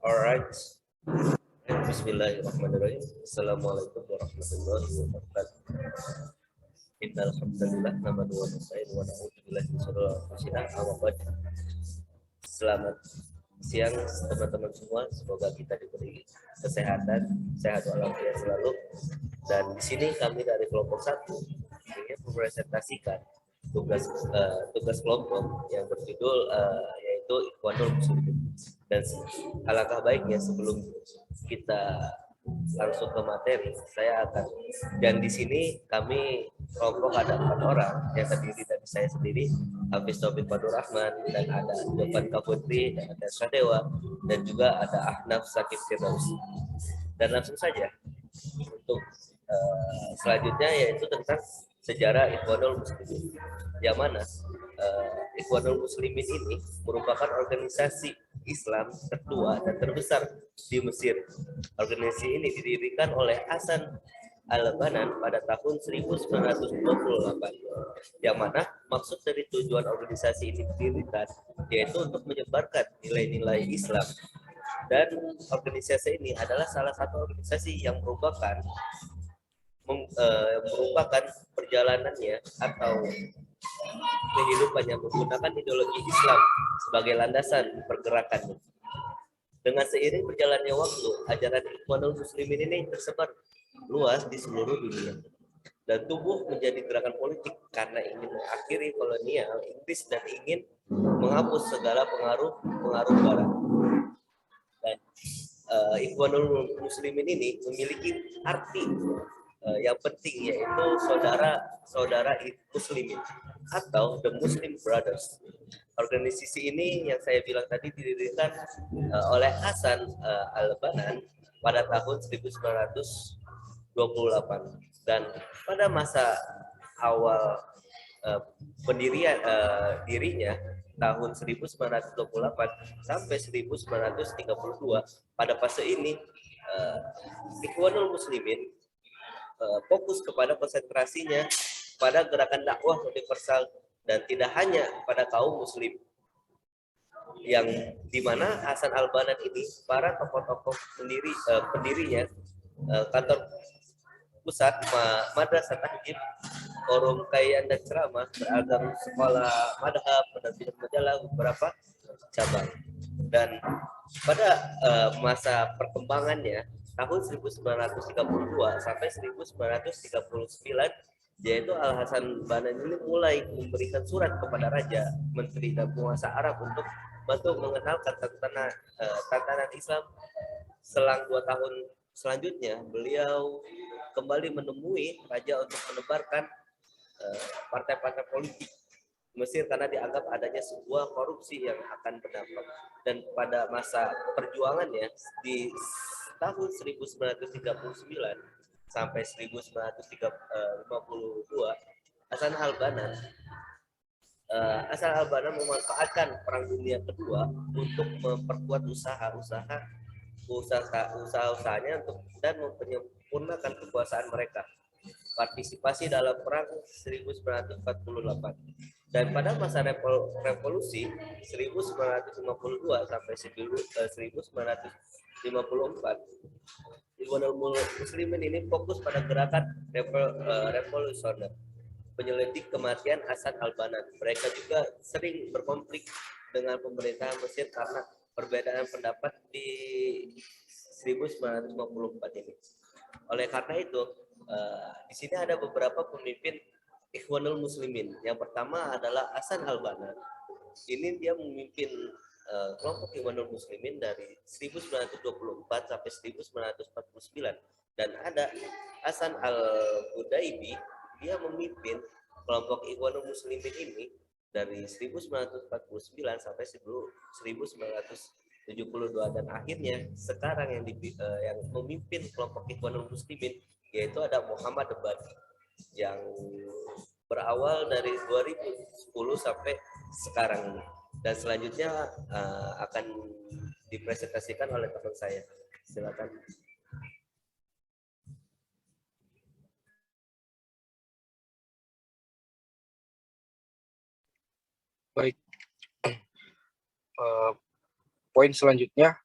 Alright. Bismillahirrahmanirrahim. Assalamualaikum warahmatullahi wabarakatuh. Innal hamdalillah nahmaduhu wa nasta'inuhu wa na'udzu billahi min shururi anfusina wa Selamat siang teman-teman semua. Semoga kita diberi kesehatan, sehat walafiat selalu. Dan di sini kami dari kelompok 1 ingin mempresentasikan tugas kelompok yang berjudul yaitu Ikhwanul Muslimin. Dan alangkah baiknya sebelum kita langsung ke materi, dan di sini kami kelompok ada 4 orang yang terdiri dari saya sendiri, Hafiz Taufik Fadurrahman, dan ada Jovan Kaputri, dan ada Sadewa, dan juga ada Ahnaf Sakif Firdaus. Dan langsung saja untuk selanjutnya yaitu tentang sejarah Ikhwanul Muslimin, yang mana Ikhwanul Muslimin ini merupakan organisasi Islam tertua dan terbesar di Mesir. Organisasi ini didirikan oleh Hasan Al-Banna pada tahun 1928, yang mana maksud dari tujuan organisasi ini didirikan yaitu untuk menyebarkan nilai-nilai Islam. Dan organisasi ini adalah salah satu organisasi yang merupakan perjalanannya atau kehidupannya menggunakan ideologi Islam sebagai landasan pergerakannya. Dengan seiring berjalannya waktu, ajaran Ikhwanul Muslimin ini tersebar luas di seluruh dunia dan tumbuh menjadi gerakan politik karena ingin mengakhiri kolonial Inggris dan ingin menghapus segala pengaruh Barat. Dan Ikhwanul Muslimin ini memiliki arti yang penting, yaitu saudara Muslimin atau The Muslim Brothers. Organisasi ini yang saya bilang tadi didirikan oleh Hasan Al-Banna pada tahun 1928, dan pada masa awal dirinya tahun 1928 sampai 1932, pada fase ini Ikhwanul Muslimin fokus kepada konsentrasinya pada gerakan dakwah universal dan tidak hanya pada kaum muslim, yang dimana Hasan Al-Banna ini para tokoh-tokoh pendirinya kantor pusat Madrasah Tahjib, forum kajian dan ceramah, beragam sekolah madhab, penerbit majalah, beberapa cabang. Dan pada masa perkembangannya tahun 1932 sampai 1939, yaitu Al-Hasan Banna ini mulai memberikan surat kepada raja, menteri, dan penguasa Arab untuk bantu mengenalkan tatanan Islam. Selang 2 tahun selanjutnya, beliau kembali menemui raja untuk menebarkan partai-partai politik Mesir karena dianggap adanya sebuah korupsi yang akan berdampak. Dan pada masa perjuangannya di tahun 1939 sampai 1952, Hasan Al-Banna memanfaatkan Perang Dunia Kedua untuk memperkuat usaha-usahanya dan menyempurnakan kekuasaan mereka. Partisipasi dalam perang 1948, dan pada masa revolusi 1952 sampai 1954, Ikhwanul Muslimin ini fokus pada gerakan revolusioner penyelidik kematian Hasan Al-Banna. Mereka juga sering berkonflik dengan pemerintahan Mesir karena perbedaan pendapat di 1954 ini. Oleh karena itu, di sini ada beberapa pemimpin Ikhwanul Muslimin. Yang pertama adalah Hasan Al-Banna. Ini dia memimpin kelompok Ikhwanul Muslimin dari 1924 sampai 1949. Dan ada Hasan Al-Hudaibi, dia memimpin kelompok Ikhwanul Muslimin ini dari 1949 sampai 1972. Dan akhirnya sekarang yang memimpin kelompok Ikhwanul Muslimin yaitu ada Muhammad Badi, yang berawal dari 2010 sampai sekarang ini. Dan selanjutnya akan dipresentasikan oleh teman saya. Silakan. Baik. Poin selanjutnya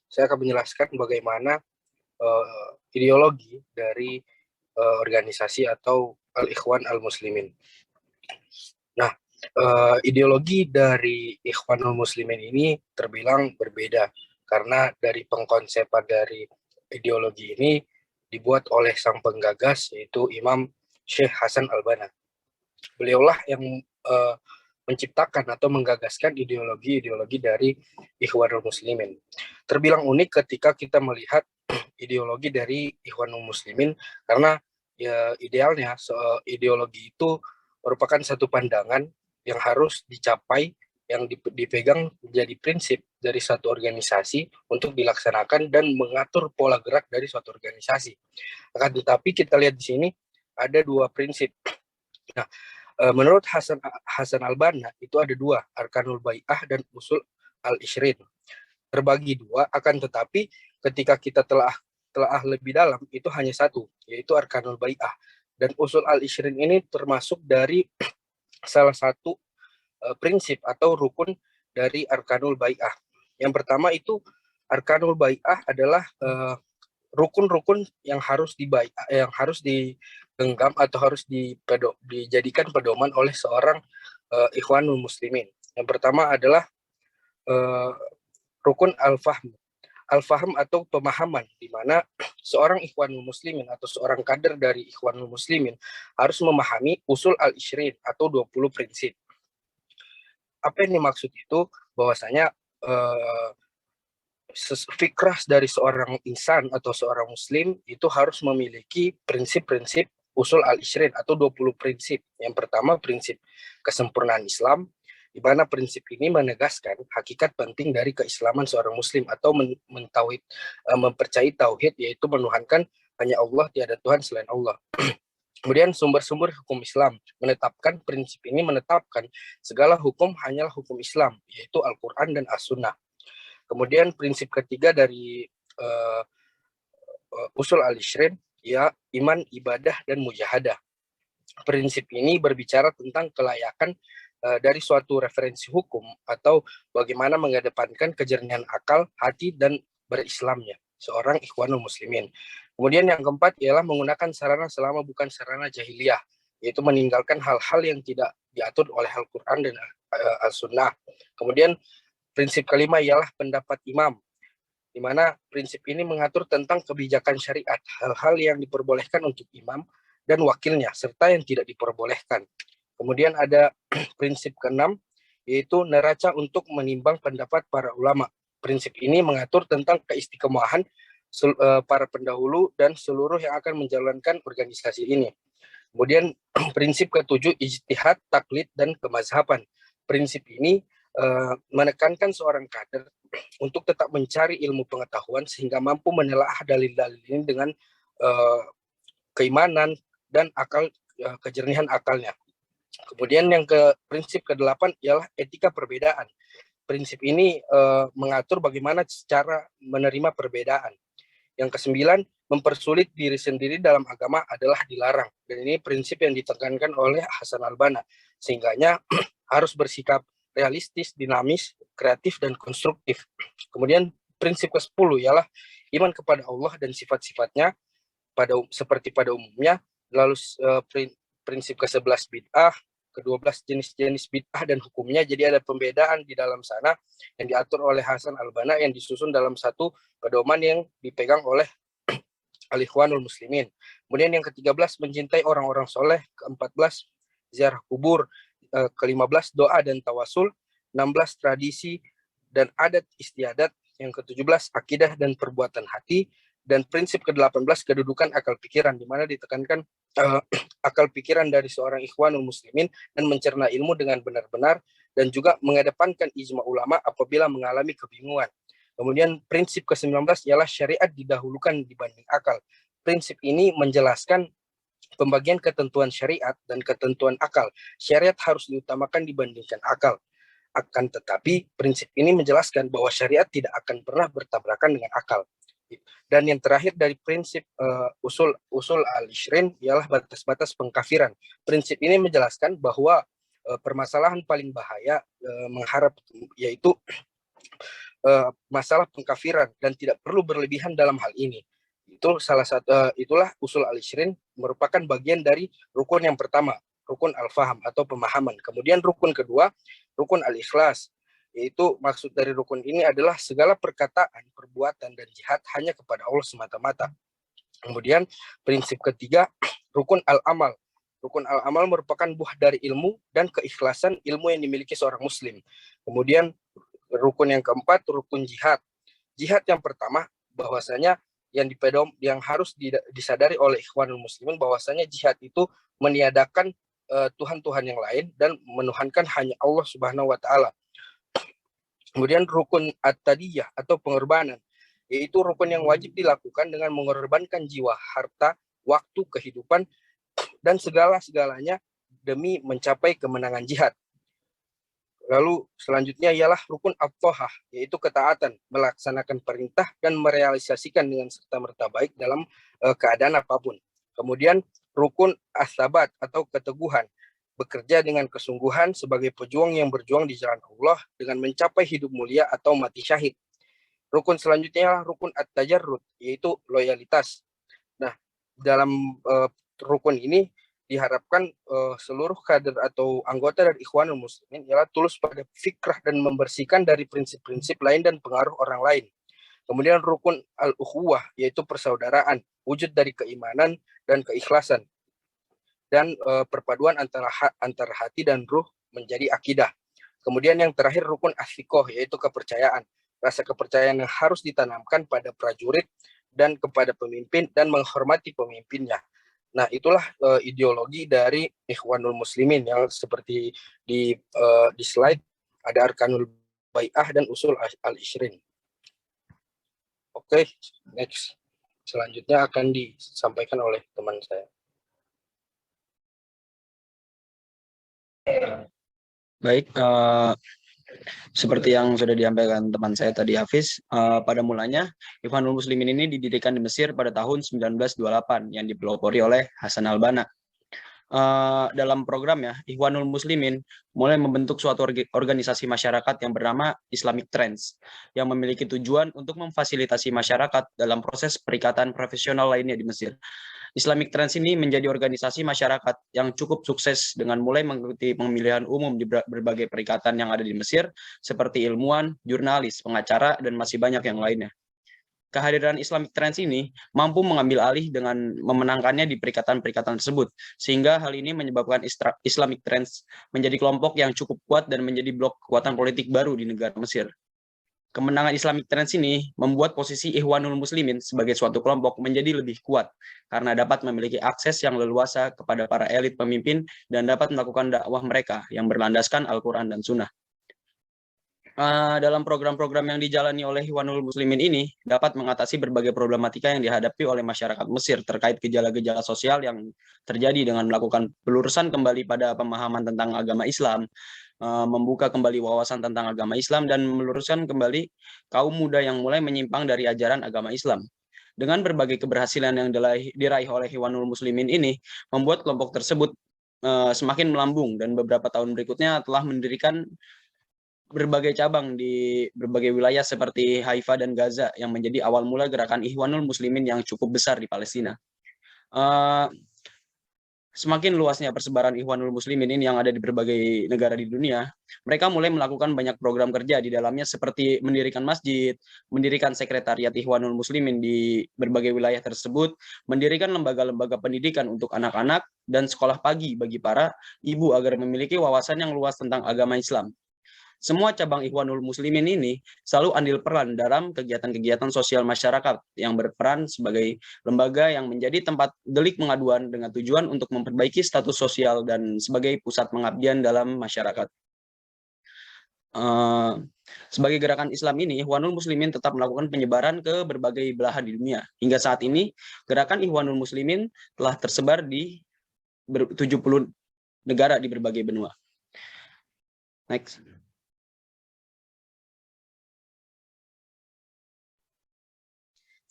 saya akan menjelaskan bagaimana ideologi dari organisasi atau Al-Ikhwan Al-Muslimin. Nah, ideologi dari Ikhwanul Muslimin ini terbilang berbeda karena dari pengkonsepan dari ideologi ini dibuat oleh sang penggagas, yaitu Imam Syekh Hasan Al-Banna. Beliaulah yang menciptakan atau menggagaskan ideologi-ideologi dari Ikhwanul Muslimin. Terbilang unik ketika kita melihat ideologi dari Ikhwanul Muslimin karena ya idealnya ideologi itu merupakan satu pandangan yang harus dicapai, yang dipegang menjadi prinsip dari satu organisasi untuk dilaksanakan dan mengatur pola gerak dari suatu organisasi. Akan tetapi kita lihat di sini ada dua prinsip. Nah, menurut Hasan Al-Banna itu ada dua, Arkanul Bai'ah dan Usul Al-Ishrin. Terbagi dua, akan tetapi ketika kita telah lebih dalam itu hanya satu, yaitu Arkanul Bai'ah. Dan Usul Al-Ishrin ini termasuk dari salah satu prinsip atau rukun dari Arkanul Bai'ah. Yang pertama itu Arkanul Bai'ah adalah rukun-rukun yang harus digenggam atau harus dijadikan pedoman oleh seorang Ikhwanul Muslimin. Yang pertama adalah rukun al-fahm. Al-fahm atau pemahaman, di mana seorang Ikhwanul Muslimin atau seorang kader dari Ikhwanul Muslimin harus memahami usul al-ishrin atau 20 prinsip. Apa yang dimaksud itu? Bahwasanya fikrah dari seorang insan atau seorang muslim itu harus memiliki prinsip-prinsip usul al-ishrin atau 20 prinsip. Yang pertama prinsip kesempurnaan Islam, di mana prinsip ini menegaskan hakikat penting dari keislaman seorang muslim atau mempercayai tauhid, yaitu menuhankan hanya Allah, tiada Tuhan selain Allah. Kemudian sumber-sumber hukum Islam prinsip ini menetapkan segala hukum hanyalah hukum Islam, yaitu Al-Quran dan As-Sunnah. Kemudian prinsip ketiga dari usul al-ishrin ya iman, ibadah, dan mujahadah. Prinsip ini berbicara tentang kelayakan dari suatu referensi hukum atau bagaimana mengedepankan kejernihan akal, hati, dan berislamnya seorang Ikhwanul Muslimin. Kemudian yang keempat ialah menggunakan sarana selama bukan sarana jahiliyah, yaitu meninggalkan hal-hal yang tidak diatur oleh Al-Quran dan As-Sunnah. Kemudian prinsip kelima ialah pendapat imam, di mana prinsip ini mengatur tentang kebijakan syariat, hal-hal yang diperbolehkan untuk imam dan wakilnya, serta yang tidak diperbolehkan. Kemudian ada prinsip keenam, yaitu neraca untuk menimbang pendapat para ulama. Prinsip ini mengatur tentang keistiqomahan para pendahulu dan seluruh yang akan menjalankan organisasi ini. Kemudian prinsip ketujuh, ijtihad, taklid, dan kemazhaban. Prinsip ini menekankan seorang kader untuk tetap mencari ilmu pengetahuan sehingga mampu menelaah dalil-dalil ini dengan keimanan dan kejernihan akalnya. Kemudian yang prinsip ke-8 ialah etika perbedaan. Prinsip ini mengatur bagaimana cara menerima perbedaan. Yang ke-9, mempersulit diri sendiri dalam agama adalah dilarang. Dan ini prinsip yang ditekankan oleh Hasan Al-Banna. Sehingganya harus bersikap realistis, dinamis, kreatif, dan konstruktif. Kemudian prinsip ke-10 ialah iman kepada Allah dan sifat-sifatnya seperti pada umumnya. Lalu prinsip ke-11 bid'ah, ke-12 jenis-jenis bid'ah dan hukumnya. Jadi ada pembedaan di dalam sana yang diatur oleh Hasan Al-Banna yang disusun dalam satu pedoman yang dipegang oleh Al-Ikhwanul Muslimin. Kemudian yang ke-13 mencintai orang-orang soleh, ke-14 ziarah kubur, ke-15 doa dan tawasul, 16 tradisi dan adat istiadat, yang ke-17 akidah dan perbuatan hati, dan prinsip ke-18 kedudukan akal pikiran, di mana ditekankan akal pikiran dari seorang Ikhwanul Muslimin dan mencerna ilmu dengan benar-benar, dan juga mengedepankan ijma ulama apabila mengalami kebingungan. Kemudian prinsip ke-19 ialah syariat didahulukan dibanding akal. Prinsip ini menjelaskan pembagian ketentuan syariat dan ketentuan akal. Syariat harus diutamakan dibandingkan akal. Akan tetapi prinsip ini menjelaskan bahwa syariat tidak akan pernah bertabrakan dengan akal. Dan yang terakhir dari prinsip usul al-ishrin ialah batas-batas pengkafiran. Prinsip ini menjelaskan bahwa permasalahan paling bahaya yaitu masalah pengkafiran dan tidak perlu berlebihan dalam hal ini. Itu salah satu itulah usul al-ishrin, merupakan bagian dari rukun yang pertama, rukun al-faham atau pemahaman. Kemudian rukun kedua, rukun al-ikhlas, yaitu maksud dari rukun ini adalah segala perkataan, perbuatan, dan jihad hanya kepada Allah semata-mata. Kemudian prinsip ketiga, rukun al-amal. Rukun al-amal merupakan buah dari ilmu dan keikhlasan ilmu yang dimiliki seorang muslim. Kemudian rukun yang keempat, rukun jihad. Jihad yang pertama, bahwasanya yang harus disadari oleh ikhwanul muslimin, bahwasanya jihad itu meniadakan Tuhan-Tuhan yang lain dan menuhankan hanya Allah Subhanahu wa taala. Kemudian rukun at-tadiyah atau pengorbanan, yaitu rukun yang wajib dilakukan dengan mengorbankan jiwa, harta, waktu, kehidupan, dan segala-segalanya demi mencapai kemenangan jihad. Lalu selanjutnya ialah rukun at-thahah, yaitu ketaatan, melaksanakan perintah dan merealisasikan dengan serta-merta baik dalam keadaan apapun. Kemudian rukun as-sabat atau keteguhan, bekerja dengan kesungguhan sebagai pejuang yang berjuang di jalan Allah dengan mencapai hidup mulia atau mati syahid. Rukun selanjutnya adalah rukun at-tajarrud, yaitu loyalitas. Nah, dalam rukun ini diharapkan seluruh kader atau anggota dari Ikhwanul Muslimin ialah tulus pada fikrah dan membersihkan dari prinsip-prinsip lain dan pengaruh orang lain. Kemudian rukun al-ukhuwah, yaitu persaudaraan, wujud dari keimanan dan keikhlasan, dan perpaduan antara hati dan ruh menjadi akidah. Kemudian yang terakhir rukun as-siqah, yaitu kepercayaan. Rasa kepercayaan yang harus ditanamkan pada prajurit dan kepada pemimpin dan menghormati pemimpinnya. Nah, itulah ideologi dari Ikhwanul Muslimin yang seperti di slide ada arkanul bai'ah dan usul al-ishrin. Oke, next. Selanjutnya akan disampaikan oleh teman saya. Baik, seperti yang sudah disampaikan teman saya tadi Hafiz, pada mulanya Ikhwanul Muslimin ini didirikan di Mesir pada tahun 1928 yang dipelopori oleh Hasan al-Banna. Dalam programnya, Ikhwanul Muslimin mulai membentuk suatu organisasi masyarakat yang bernama Islamic Trends, yang memiliki tujuan untuk memfasilitasi masyarakat dalam proses perikatan profesional lainnya di Mesir. Islamic Trends ini menjadi organisasi masyarakat yang cukup sukses dengan mulai mengikuti pemilihan umum di berbagai perikatan yang ada di Mesir, seperti ilmuwan, jurnalis, pengacara, dan masih banyak yang lainnya. Kehadiran Islamic Trends ini mampu mengambil alih dengan memenangkannya di perikatan-perikatan tersebut, sehingga hal ini menyebabkan Islamic Trends menjadi kelompok yang cukup kuat dan menjadi blok kekuatan politik baru di negara Mesir. Kemenangan Islamic Trends ini membuat posisi Ikhwanul Muslimin sebagai suatu kelompok menjadi lebih kuat karena dapat memiliki akses yang leluasa kepada para elit pemimpin dan dapat melakukan dakwah mereka yang berlandaskan Al-Quran dan Sunnah. Dalam program-program yang dijalani oleh Ikhwanul Muslimin ini dapat mengatasi berbagai problematika yang dihadapi oleh masyarakat Mesir terkait gejala-gejala sosial yang terjadi dengan melakukan pelurusan kembali pada pemahaman tentang agama Islam, membuka kembali wawasan tentang agama Islam, dan meluruskan kembali kaum muda yang mulai menyimpang dari ajaran agama Islam. Dengan berbagai keberhasilan yang diraih oleh Ikhwanul Muslimin ini, membuat kelompok tersebut semakin melambung dan beberapa tahun berikutnya telah mendirikan berbagai cabang di berbagai wilayah seperti Haifa dan Gaza yang menjadi awal mula gerakan Ikhwanul Muslimin yang cukup besar di Palestina. Semakin luasnya persebaran Ikhwanul Muslimin ini yang ada di berbagai negara di dunia, mereka mulai melakukan banyak program kerja di dalamnya seperti mendirikan masjid, mendirikan sekretariat Ikhwanul Muslimin di berbagai wilayah tersebut, mendirikan lembaga-lembaga pendidikan untuk anak-anak, dan sekolah pagi bagi para ibu agar memiliki wawasan yang luas tentang agama Islam. Semua cabang Ikhwanul Muslimin ini selalu andil peran dalam kegiatan-kegiatan sosial masyarakat yang berperan sebagai lembaga yang menjadi tempat delik pengaduan dengan tujuan untuk memperbaiki status sosial dan sebagai pusat pengabdian dalam masyarakat. Sebagai gerakan Islam ini, Ikhwanul Muslimin tetap melakukan penyebaran ke berbagai belahan di dunia. Hingga saat ini, gerakan Ikhwanul Muslimin telah tersebar di 70 negara di berbagai benua. Next.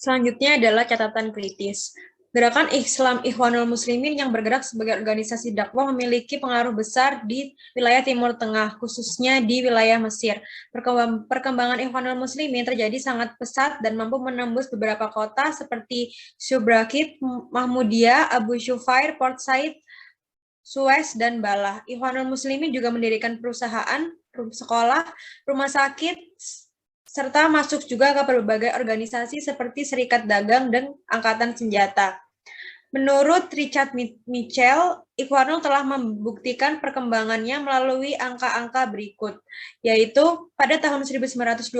Selanjutnya adalah catatan kritis. Gerakan Islam Ikhwanul Muslimin yang bergerak sebagai organisasi dakwah memiliki pengaruh besar di wilayah Timur Tengah, khususnya di wilayah Mesir. Perkembangan Ikhwanul Muslimin terjadi sangat pesat dan mampu menembus beberapa kota seperti Shubrakit, Mahmudiyah, Abu Shufair, Port Said, Suez, dan Balah. Ikhwanul Muslimin juga mendirikan perusahaan, sekolah, rumah sakit, serta masuk juga ke berbagai organisasi seperti Serikat Dagang dan Angkatan Senjata. Menurut Richard Mitchell, Ikhwanul telah membuktikan perkembangannya melalui angka-angka berikut, yaitu pada tahun 1929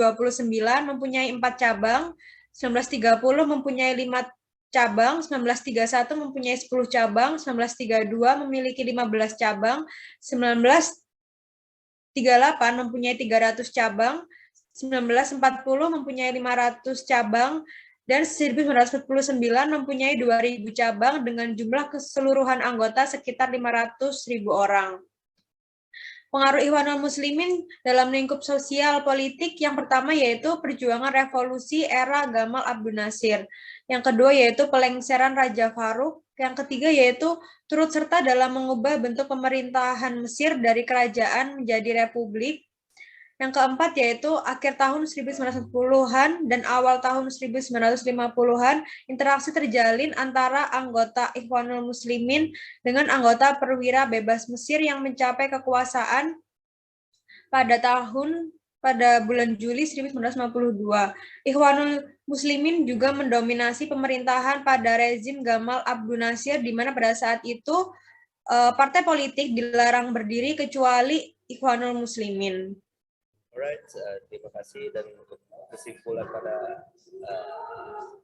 mempunyai 4 cabang, 1930 mempunyai 5 cabang, 1931 mempunyai 10 cabang, 1932 memiliki 15 cabang, 1938 mempunyai 300 cabang, 1940 mempunyai 500 cabang, dan 1949 mempunyai 2.000 cabang dengan jumlah keseluruhan anggota sekitar 500.000 orang. Pengaruh Ikhwanul Muslimin dalam lingkup sosial politik yang pertama yaitu perjuangan revolusi era Gamal Abdul Nasir. Yang kedua yaitu pelengseran Raja Farouk. Yang ketiga yaitu turut serta dalam mengubah bentuk pemerintahan Mesir dari kerajaan menjadi republik. Yang keempat yaitu akhir tahun 1910-an dan awal tahun 1950-an, interaksi terjalin antara anggota Ikhwanul Muslimin dengan anggota perwira bebas Mesir yang mencapai kekuasaan pada bulan Juli 1952. Ikhwanul Muslimin juga mendominasi pemerintahan pada rezim Gamal Abdul Nasir, di mana pada saat itu partai politik dilarang berdiri kecuali Ikhwanul Muslimin. Alright, terima kasih. Dan untuk kesimpulan pada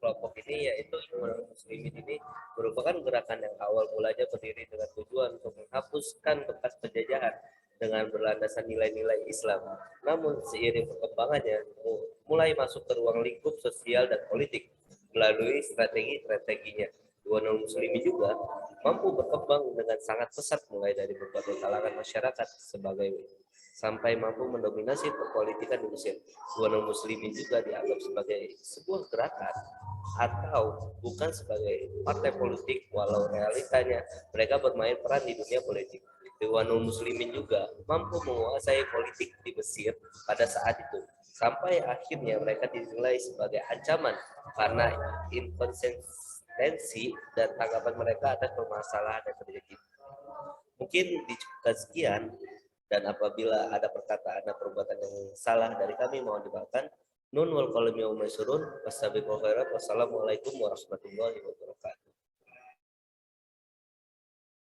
kelompok ini yaitu Ikhwanul Muslimin ini merupakan gerakan yang awal mulanya berdiri dengan tujuan untuk menghapuskan bekas penjajahan dengan berlandasan nilai-nilai Islam. Namun seiring perkembangannya mulai masuk ke ruang lingkup sosial dan politik melalui strategi-strateginya. Ikhwanul Muslimin juga mampu berkembang dengan sangat pesat mulai dari berbagai kalangan masyarakat sampai mampu mendominasi perpolitikan di Mesir. Ikhwanul Muslimin juga dianggap sebagai sebuah gerakan atau bukan sebagai partai politik, walau realitanya mereka bermain peran di dunia politik. Ikhwanul Muslimin juga mampu menguasai politik di Mesir pada saat itu, sampai akhirnya mereka dinilai sebagai ancaman karena inkonsistensi dan tanggapan mereka atas permasalahan yang terjadi. Mungkin dicukupkan sekian. Dan apabila ada perkataan dan perbuatan yang salah dari kami mohon dimaafkan. Nun wal qalam yauma yasrun wassalamualaikum warahmatullahi wabarakatuh.